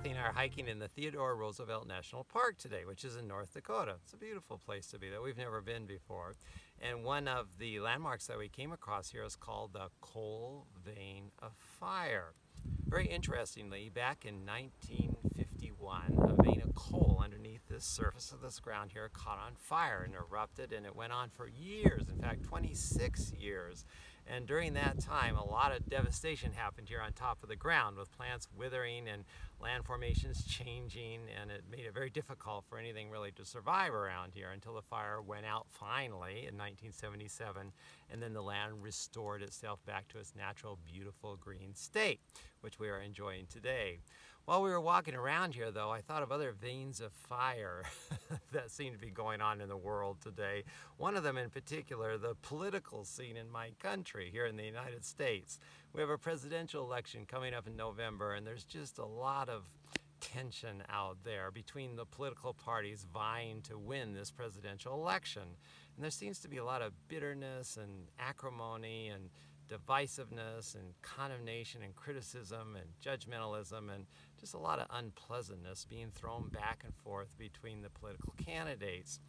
Kathy and I are hiking in the Theodore Roosevelt National Park today, which is in North Dakota. It's a beautiful place to be that we've never been before. And one of the landmarks that we came across here is called the Coal Vein of Fire. Very interestingly, back in 1951, a vein of coal underneath the surface of this ground here caught on fire and erupted, and it went on for years, in fact 26 years. And during that time, a lot of devastation happened here on top of the ground, with plants withering and land formations changing, and it made it very difficult for anything really to survive around here until the fire went out finally in 1977, and then the land restored itself back to its natural, beautiful green state, which we are enjoying today. While we were walking around here, though, I thought of other veins of fire that seem to be going on in the world today. One of them in particular, the political scene in my country here in the United States. We have a presidential election coming up in November, and there's just a lot of tension out there between the political parties vying to win this presidential election. And there seems to be a lot of bitterness and acrimony and divisiveness and condemnation and criticism and judgmentalism, and just a lot of unpleasantness being thrown back and forth between the political candidates.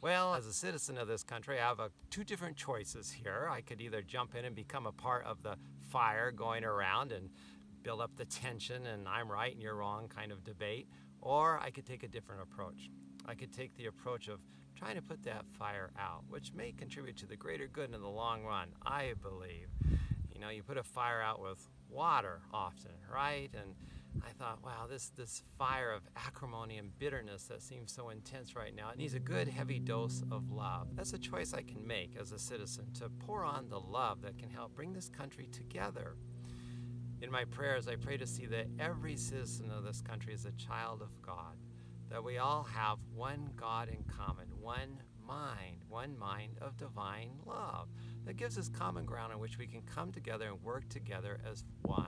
Well, as a citizen of this country, I have two different choices here. I could either jump in and become a part of the fire going around and build up the tension and I'm right and you're wrong kind of debate, or I could take a different approach. I could take the approach of trying to put that fire out, which may contribute to the greater good in the long run, I believe. You know, you put a fire out with water often, right? And I thought, wow, this fire of acrimony and bitterness that seems so intense right now, it needs a good heavy dose of love. That's a choice I can make as a citizen, to pour on the love that can help bring this country together. In my prayers, I pray to see that every citizen of this country is a child of God, that we all have one God in common, one mind of divine love that gives us common ground on which we can come together and work together as one.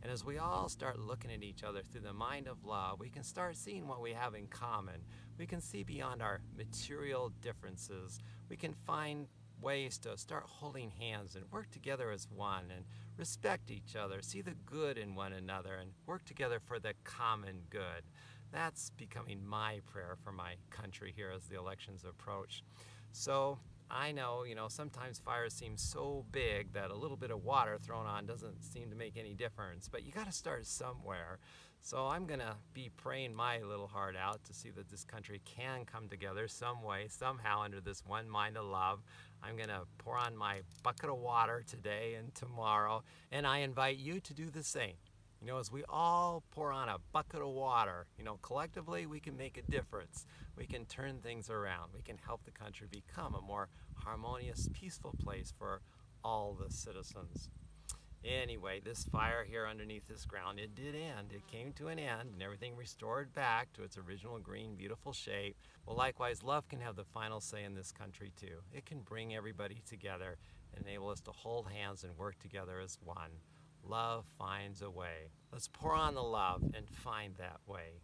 And as we all start looking at each other through the mind of love, we can start seeing what we have in common. We can see beyond our material differences. We can find ways to start holding hands and work together as one and respect each other, see the good in one another, and work together for the common good. That's becoming my prayer for my country here as the elections approach. So I know, sometimes fires seem so big that a little bit of water thrown on doesn't seem to make any difference, but you got to start somewhere. So I'm going to be praying my little heart out to see that this country can come together some way, somehow, under this one mind of love. I'm going to pour on my bucket of water today and tomorrow, and I invite you to do the same. As we all pour on a bucket of water, collectively we can make a difference. We can turn things around. We can help the country become a more harmonious, peaceful place for all the citizens. Anyway, this fire here underneath this ground, it did end. It came to an end and everything restored back to its original green, beautiful shape. Well, likewise, love can have the final say in this country too. It can bring everybody together and enable us to hold hands and work together as one. Love finds a way. Let's pour on the love and find that way.